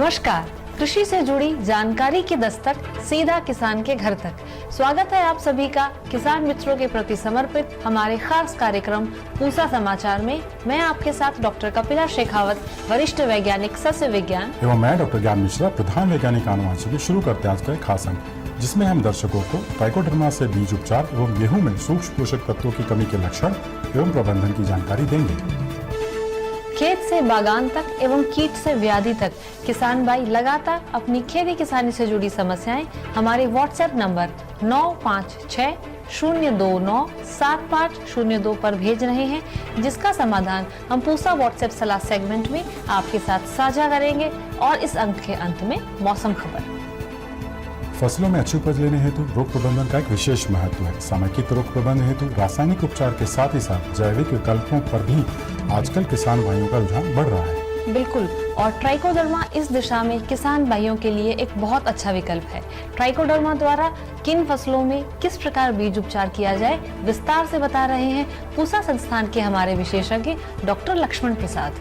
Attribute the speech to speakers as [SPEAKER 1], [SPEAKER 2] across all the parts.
[SPEAKER 1] नमस्कार, कृषि से जुड़ी जानकारी की दस्तक सीधा किसान के घर तक। स्वागत है आप सभी का किसान मित्रों के प्रति समर्पित हमारे खास कार्यक्रम पूसा समाचार में। मैं आपके साथ डॉक्टर कपिला शेखावत, वरिष्ठ वैज्ञानिक सस्य विज्ञान,
[SPEAKER 2] एवं मैं डॉक्टर ज्ञान मिश्रा, प्रधान वैज्ञानिक आनुवंशिकी। शुरू करते हैं आज का एक खास अंक, जिसमें हम दर्शकों को ट्राइकोडर्मा से बीज उपचार एवं गेहूं में सूक्ष्म पोषक तत्वों की कमी के लक्षण एवं प्रबंधन की जानकारी देंगे।
[SPEAKER 1] खेत से बागान तक एवं कीट से व्याधि तक किसान भाई लगातार अपनी खेती किसानी से जुड़ी समस्याएं हमारे व्हाट्सएप नंबर 9560297502 पर भेज रहे हैं, जिसका समाधान हम पूसा व्हाट्सएप सलाह सेगमेंट में आपके साथ साझा करेंगे। और इस अंक के अंत में मौसम खबर।
[SPEAKER 2] फसलों में अच्छी उपज लेने हेतु रोग प्रबंधन का एक विशेष महत्व है। समेकित रोग प्रबंधन हेतु रासायनिक उपचार के साथ ही साथ जैविक विकल्पों पर भी आजकल किसान भाइयों का रुझान बढ़ रहा है।
[SPEAKER 1] बिल्कुल, और ट्राइकोडर्मा इस दिशा में किसान भाइयों के लिए एक बहुत अच्छा विकल्प है। ट्राइकोडर्मा द्वारा किन फसलों में किस प्रकार बीज उपचार किया जाए, विस्तार से बता रहे हैं पूसा संस्थान के हमारे विशेषज्ञ डॉक्टर लक्ष्मण प्रसाद।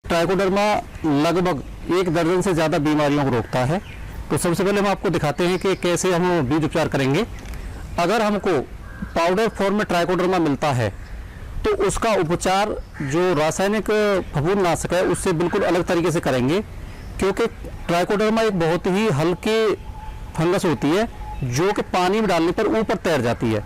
[SPEAKER 3] ट्राइकोडर्मा लगभग 1 दर्जन से ज्यादा बीमारियों को रोकता है। तो सबसे पहले हम आपको दिखाते हैं कि कैसे हम बीज उपचार करेंगे। अगर हमको पाउडर फॉर्म में ट्राइकोडर्मा मिलता है तो उसका उपचार जो रासायनिक फफूंदनाशक है उससे बिल्कुल अलग तरीके से करेंगे, क्योंकि ट्राइकोडर्मा एक बहुत ही हल्की फंगस होती है जो कि पानी में डालने पर ऊपर तैर जाती है।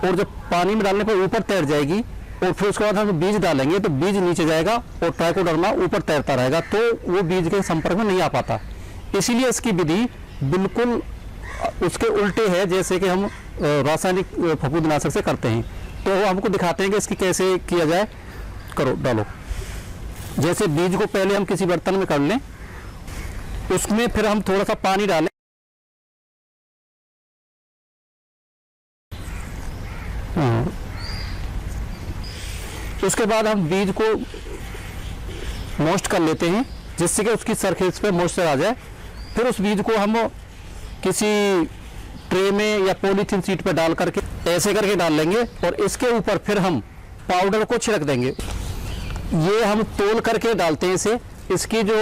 [SPEAKER 3] और जब पानी में डालने पर ऊपर तैर जाएगी और फिर उसके बाद हम बीज डालेंगे तो बीज नीचे जाएगा और ट्राइकोडर्मा ऊपर तैरता रहेगा, तो वो बीज के संपर्क में नहीं आ पाता। इसीलिए इसकी विधि बिल्कुल उसके उल्टे है जैसे कि हम रासायनिक फफूंदनाशक से करते हैं। तो वो हमको दिखाते हैं कि इसकी कैसे किया जाए। करो, डालो। जैसे बीज को पहले हम किसी बर्तन में कर लें, उसमें फिर हम थोड़ा सा पानी डालें। उसके बाद हम बीज को मोस्ट कर लेते हैं जिससे कि उसकी सरफेस पे मॉइस्चर आ जाए। फिर उस बीज को हम किसी ट्रे में या पॉलीथीन शीट पर डाल करके ऐसे करके डाल लेंगे और इसके ऊपर फिर हम पाउडर को छिड़क देंगे। ये हम तोल करके डालते हैं इसे। इसकी जो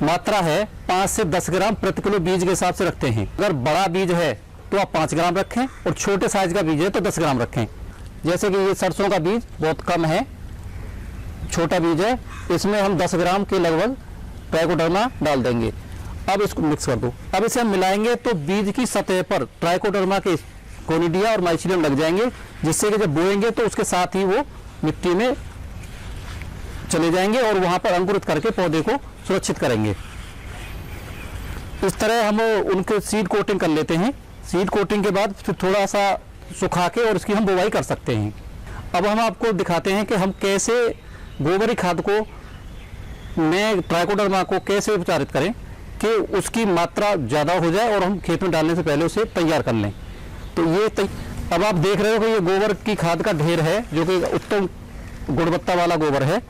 [SPEAKER 3] मात्रा है 5 से 10 ग्राम प्रति किलो बीज के हिसाब से रखते हैं। अगर बड़ा बीज है तो आप 5 ग्राम रखें और छोटे साइज का बीज है तो 10 ग्राम रखें। जैसे कि ये सरसों का बीज बहुत कम है, छोटा बीज है, इसमें हम 10 ग्राम के लगभग ट्राइकोडर्मा डाल देंगे। अब इसको मिक्स कर दो। अब इसे हम मिलाएंगे तो बीज की सतह पर ट्राइकोडर्मा के कोनिडिया और माइसीलियम लग जाएंगे, जिससे कि जब बोएंगे तो उसके साथ ही वो मिट्टी में चले जाएंगे और वहां पर अंकुरित करके पौधे को सुरक्षित करेंगे। इस तरह हम उनके सीड कोटिंग कर लेते हैं। सीड कोटिंग के बाद फिर थोड़ा सा सुखा के और इसकी हम बुवाई कर सकते हैं। अब हम आपको दिखाते हैं कि हम कैसे गोबरी खाद को में ट्राइकोडर्मा को कैसे उपचारित करें कि उसकी मात्रा ज़्यादा हो जाए और हम खेत में डालने से पहले उसे तैयार कर लें। तो ये अब आप देख रहे हो कि ये गोबर की खाद का ढेर है जो कि उत्तम गुणवत्ता वाला गोबर है।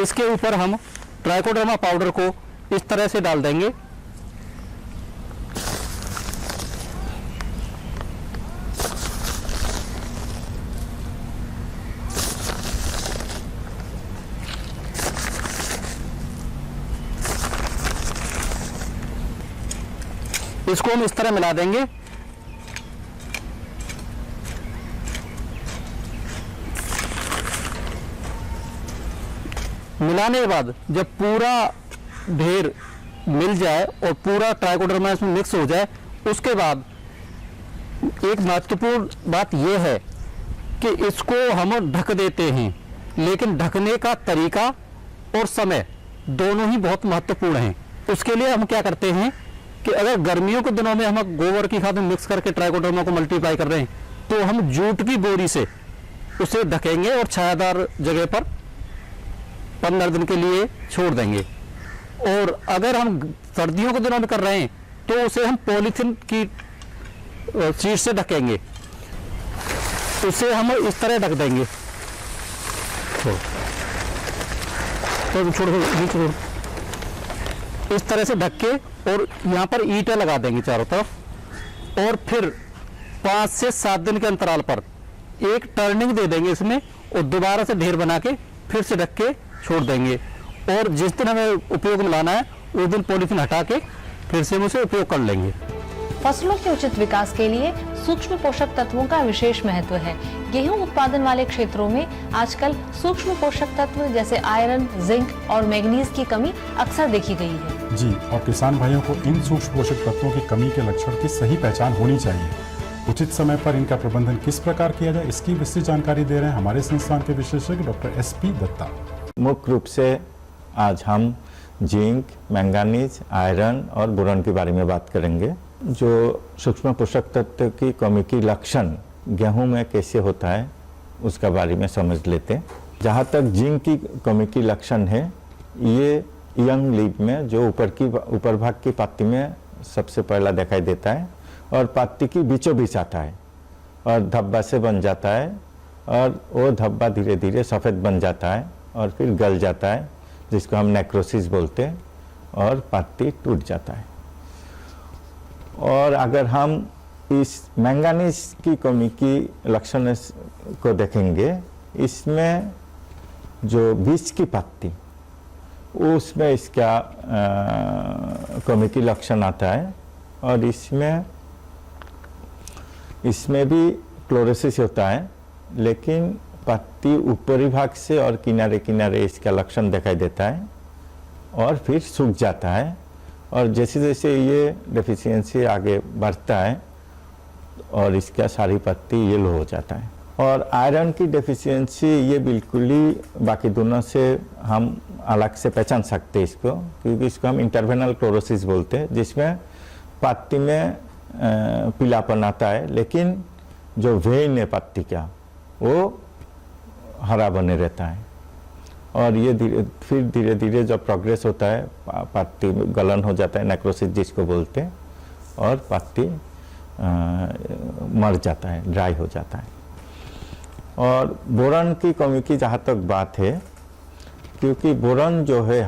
[SPEAKER 3] इसके ऊपर हम ट्राइकोडर्मा पाउडर को इस तरह से डाल देंगे। इसको हम इस तरह मिला देंगे। मिलाने के बाद जब पूरा ढेर मिल जाए और पूरा ट्राइकोडर्मा इसमें मिक्स हो जाए, उसके बाद एक महत्वपूर्ण बात यह है कि इसको हम ढक देते हैं, लेकिन ढकने का तरीका और समय दोनों ही बहुत महत्वपूर्ण हैं। उसके लिए हम क्या करते हैं कि अगर गर्मियों के दिनों में हम गोबर की खाद में मिक्स करके ट्राइकोडर्मा को मल्टीप्लाई कर रहे हैं तो हम जूट की बोरी से उसे ढकेंगे और छायादार जगह पर 15 दिन के लिए छोड़ देंगे। और अगर हम सर्दियों के दिनों में कर रहे हैं तो उसे हम पॉलीथीन की शीट से ढकेंगे। उसे हम इस तरह ढक देंगे। छोड़ इस तरह से ढक के और यहाँ पर ईंटें लगा देंगे चारों तरफ और फिर 5 से 7 दिन के अंतराल पर एक टर्निंग दे देंगे इसमें और दोबारा से ढेर बना के फिर से ढक के छोड़ देंगे और जिस दिन हमें उपयोग में लाना है उस दिन पॉलीथीन हटा के फिर से हम उसे उपयोग कर लेंगे।
[SPEAKER 1] फसलों के उचित विकास के लिए सूक्ष्म पोषक तत्वों का विशेष महत्व है। गेहूं उत्पादन वाले क्षेत्रों में आजकल सूक्ष्म पोषक तत्व जैसे आयरन, जिंक और मैग्नीज की कमी अक्सर देखी गई है।
[SPEAKER 2] जी, और किसान भाइयों को इन सूक्ष्म पोषक तत्वों की कमी के लक्षण की सही पहचान होनी चाहिए। उचित समय पर इनका प्रबंधन किस प्रकार किया जाए, इसकी विस्तृत जानकारी दे रहे हैं हमारे संस्थान के विशेषज्ञ डॉक्टर SP दत्ता।
[SPEAKER 4] मुख्य रूप से आज हम जिंक, मैंगानीज, आयरन और बोरॉन के बारे में बात करेंगे। जो सूक्ष्म पोषक तत्व की कमी की लक्षण गेहूं में कैसे होता है उसका बारे में समझ लेते हैं। जहाँ तक जिंक की कमी की लक्षण है, ये यंग लीफ में जो ऊपर भाग की पत्ती में सबसे पहला दिखाई देता है और पत्ती की बीचों बीच आता है और धब्बा से बन जाता है और वो धब्बा धीरे धीरे सफ़ेद बन जाता है और फिर गल जाता है, जिसको हम नेक्रोसिस बोलते हैं, और पत्ती टूट जाता है। और अगर हम इस मैंगानीज की कमी की लक्षण को देखेंगे, इसमें जो बीच की पत्ती उसमें इसका कमी की लक्षण आता है और इसमें भी क्लोरोसिस होता है, लेकिन पत्ती ऊपरी भाग से और किनारे किनारे इसका लक्षण दिखाई देता है और फिर सूख जाता है। और जैसे जैसे ये डेफिशिएंसी आगे बढ़ता है और इसका सारी पत्ती येलो हो जाता है। और आयरन की डेफिशिएंसी ये बिल्कुल ही बाकी दोनों से हम अलग से पहचान सकते हैं इसको, क्योंकि इसको हम इंटरवेनल क्लोरोसिस बोलते हैं, जिसमें पत्ती में पीलापन आता है, लेकिन जो वेन है पत्ती का वो हरा बने रहता है। और ये धीरे धीरे जब प्रोग्रेस होता है, पत्ती गलन हो जाता है, नेक्रोसिस जिसको बोलते हैं, और पत्ती मर जाता है, ड्राई हो जाता है। और बोरॉन की कमी की जहाँ तक बात है, क्योंकि बोरॉन जो है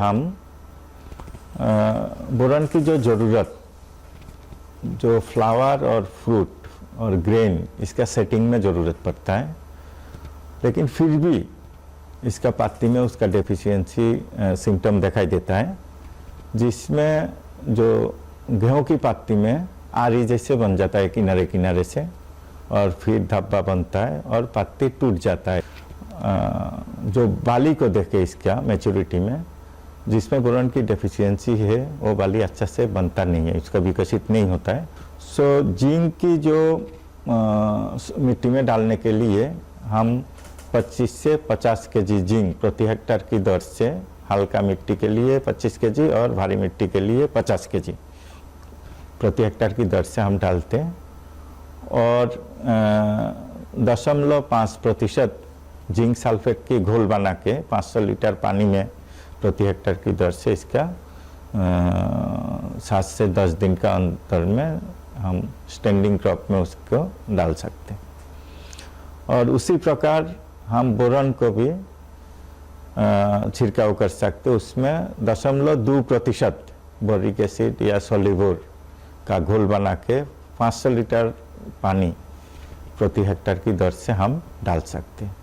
[SPEAKER 4] बोरॉन की जो ज़रूरत जो फ्लावर और फ्रूट और ग्रेन इसका सेटिंग में ज़रूरत पड़ता है, लेकिन फिर भी इसका पत्ती में उसका डेफिशिएंसी सिम्टम दिखाई देता है, जिसमें जो गेहूं की पत्ती में आरी जैसे बन जाता है किनारे किनारे से, और फिर धब्बा बनता है और पत्ती टूट जाता है। जो बाली को देखे इसका मैच्योरिटी में, जिसमें बोरॉन की डेफिशिएंसी है, वो बाली अच्छा से बनता नहीं है, इसका विकसित नहीं होता है। सो जिंक की जो मिट्टी में डालने के लिए हम 25 से 50 केजी जिंक प्रति हेक्टेयर की दर से हल्का मिट्टी के लिए 25 केजी और भारी मिट्टी के लिए 50 केजी प्रति हेक्टेयर की दर से हम डालते हैं। और 0.5% जिंक सल्फेट की घोल बना के 500 लीटर पानी में प्रति हेक्टेयर की दर से इसका 7 से 10 दिन का अंतर में हम स्टैंडिंग क्रॉप में उसको डाल सकते हैं। और उसी प्रकार हम बोरॉन को भी छिड़काव कर सकते हैं। उसमें 0.2% बोरिक एसिड या सोलिबोर का घोल बना के 500 लीटर पानी प्रति हेक्टेयर की दर से हम डाल सकते हैं।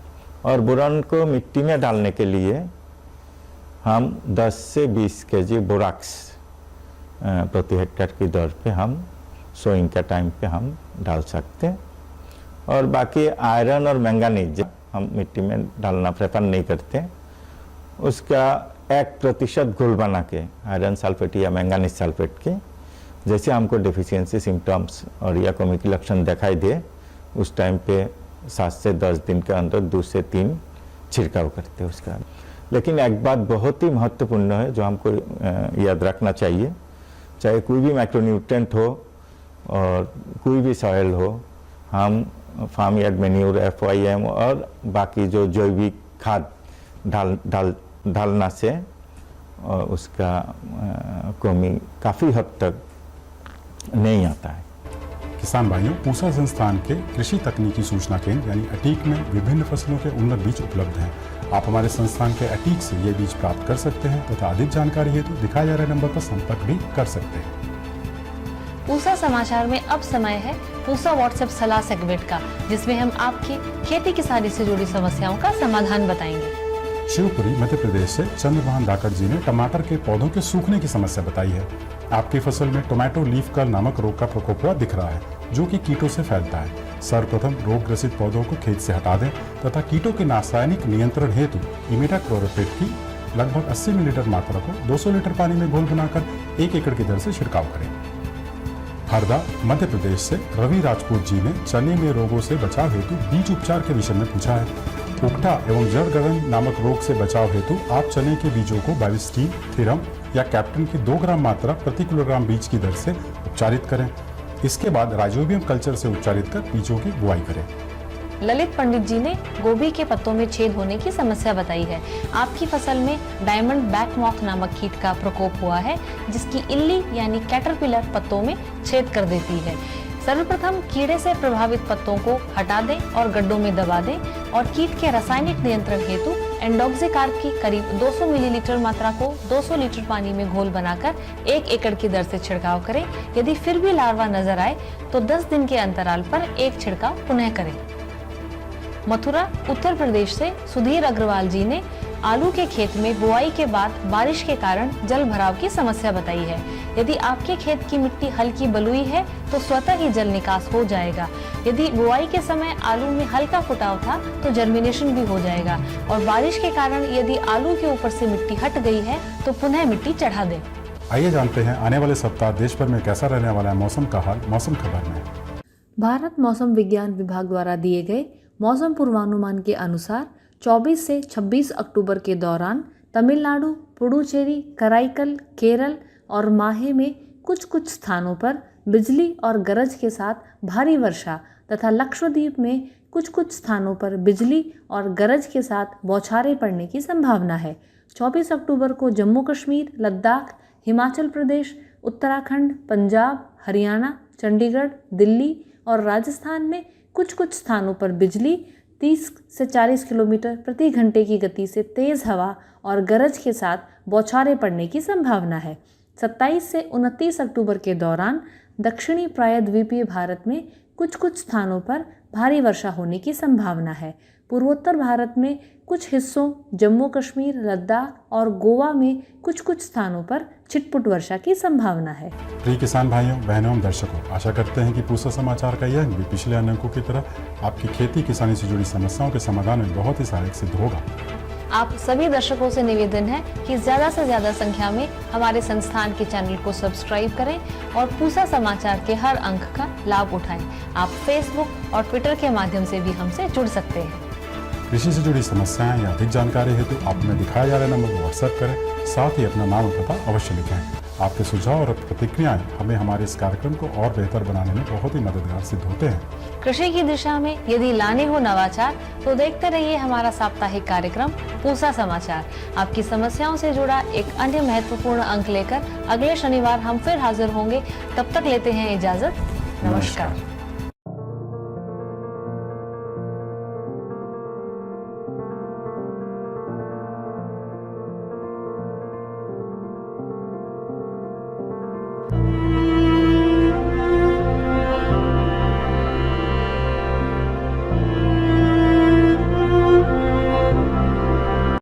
[SPEAKER 4] और बोरॉन को मिट्टी में डालने के लिए हम 10 से 20 केजी बोराक्स प्रति हेक्टेयर की दर पे हम सोइंग के टाइम पे हम डाल सकते हैं। और बाकी आयरन और मैंगानीज हम मिट्टी में डालना प्रेफर नहीं करते, उसका 1% घोल बना के आयरन सल्फेट या मैंगानीज सल्फेट के, जैसे हमको डेफिशिएंसी सिम्टम्स और या कमी की लक्षण दिखाई दे, उस टाइम पे 7 से 10 दिन के अंदर 2 से 3 छिड़काव करते हैं उसका। लेकिन एक बात बहुत ही महत्वपूर्ण है जो हमको याद रखना चाहिए, चाहे कोई भी माइक्रोन्यूट्रिएंट हो और कोई भी सॉइल हो, हम फार्म यार्ड मैन्योर, FYM और बाकी जो जैविक खाद डालना से उसका कमी काफ़ी हद तक नहीं आता है।
[SPEAKER 2] किसान भाइयों, पूसा संस्थान के कृषि तकनीकी सूचना केंद्र यानी अटीक में विभिन्न फसलों के उन्नत बीज उपलब्ध हैं। आप हमारे संस्थान के अटीक से ये बीज प्राप्त कर सकते हैं तथा अधिक जानकारी हेतु दिखाए जा रहे नंबर पर संपर्क भी कर सकते हैं।
[SPEAKER 1] पूसा समाचार में अब समय है पूसा व्हाट्सएप सलाह सेगमेंट का, जिसमें हम आपकी खेती किसानी से जुड़ी समस्याओं का समाधान बताएंगे।
[SPEAKER 2] शिवपुरी मध्य प्रदेश से चंद्रभान धाकड़ जी ने टमाटर के पौधों के सूखने की समस्या बताई है। आपकी फसल में टोमेटो लीफ कर्ल नामक रोग का प्रकोप हुआ दिख रहा है, जो कि कीटों से फैलता है। सर्वप्रथम रोग ग्रसित पौधों को खेत से हटा दें तथा कीटों के रासायनिक नियंत्रण हेतु इमिडाक्लोप्रिड की लगभग 80 मिलीलीटर मात्रा को 200 लीटर पानी में घोल बनाकर 1 एकड़ की दर से छिड़काव करें। हरदा मध्य प्रदेश से रवि राजपूत जी ने चने में रोगों से बचाव हेतु बीज उपचार के विषय में पूछा है। उकठा एवं जड़ गलन नामक रोग से बचाव हेतु आप चने के बीजों को बाविस्टीन, थीरम या कैप्टन की 2 ग्राम मात्रा प्रति किलोग्राम बीज की दर से उपचारित करें। इसके बाद राइजोबियम कल्चर से उपचारित कर बीजों की बुआई करें।
[SPEAKER 1] ललित पंडित जी ने गोभी के पत्तों में छेद होने की समस्या बताई है। आपकी फसल में डायमंड बैक मॉथ नामक कीट का प्रकोप हुआ है, जिसकी इल्ली यानी कैटरपिलर पत्तों में छेद कर देती है। सर्वप्रथम कीड़े से प्रभावित पत्तों को हटा दें और गड्ढों में दबा दें और कीट के रासायनिक नियंत्रण हेतु एंडोक्सिकार्ब की करीब 200 मिलीलीटर मात्रा को 200 लीटर पानी में घोल बनाकर 1 एकड़ की दर से छिड़काव करें। यदि फिर भी लार्वा नजर आए तो 10 दिन के अंतराल पर एक छिड़काव पुनः करें। मथुरा उत्तर प्रदेश से सुधीर अग्रवाल जी ने आलू के खेत में बुआई के बाद बारिश के कारण जल भराव की समस्या बताई है। यदि आपके खेत की मिट्टी हल्की बलुई है तो स्वतः ही जल निकास हो जाएगा। यदि बुआई के समय आलू में हल्का फुटाव था तो जर्मिनेशन भी हो जाएगा और बारिश के कारण यदि आलू के ऊपर से मिट्टी हट गई है तो पुनः मिट्टी चढ़ा दें।
[SPEAKER 2] आइए जानते हैं आने वाले सप्ताह देश भर में कैसा रहने वाला है मौसम का हाल मौसम खबर में।
[SPEAKER 1] भारत मौसम विज्ञान विभाग द्वारा दिए गए मौसम पूर्वानुमान के अनुसार 24 से 26 अक्टूबर के दौरान तमिलनाडु, पुडुचेरी, कराईकल, केरल और माहे में कुछ स्थानों पर बिजली और गरज के साथ भारी वर्षा तथा लक्षद्वीप में कुछ स्थानों पर बिजली और गरज के साथ बौछारें पड़ने की संभावना है। 24 अक्टूबर को जम्मू कश्मीर, लद्दाख, हिमाचल प्रदेश, उत्तराखंड, पंजाब, हरियाणा, चंडीगढ़, दिल्ली और राजस्थान में कुछ स्थानों पर बिजली, 30 से 40 किलोमीटर प्रति घंटे की गति से तेज हवा और गरज के साथ बौछारें पड़ने की संभावना है। 27 से 29 अक्टूबर के दौरान दक्षिणी प्रायद्वीपीय भारत में कुछ स्थानों पर भारी वर्षा होने की संभावना है। पूर्वोत्तर भारत में कुछ हिस्सों, जम्मू कश्मीर, लद्दाख और गोवा में कुछ स्थानों पर छिटपुट वर्षा की संभावना है।
[SPEAKER 2] प्रिय किसान भाइयों, बहनों एवं दर्शकों, आशा करते हैं कि पूसा समाचार का यह भी पिछले अन्य अंकों की तरह आपकी खेती किसानी से जुड़ी समस्याओं के समाधान में बहुत ही सहायक सिद्ध होगा।
[SPEAKER 1] आप सभी दर्शकों से निवेदन है कि ज्यादा से ज्यादा संख्या में हमारे संस्थान के चैनल को सब्सक्राइब करें और पूसा समाचार के हर अंक का लाभ उठाएं। आप फेसबुक और ट्विटर के माध्यम से भी हमसे जुड़ सकते हैं।
[SPEAKER 2] कृषि से जुड़ी समस्याएं या अधिक जानकारी हेतु आप हमें दिखाए जा रहे नंबर को व्हाट्सएप करें, साथ ही अपना नाम और पता अवश्य लिखें। आपके सुझाव और प्रतिक्रियाएं हमें हमारे इस कार्यक्रम को और बेहतर बनाने में बहुत ही मददगार सिद्ध होते हैं।
[SPEAKER 1] कृषि की दिशा में यदि लाने हो नवाचार तो देखते रहिए हमारा साप्ताहिक कार्यक्रम पूसा समाचार। आपकी समस्याओं से जुड़ा एक अन्य महत्वपूर्ण अंक लेकर अगले शनिवार हम फिर हाजिर होंगे। तब तक लेते हैं इजाजत। नमस्कार।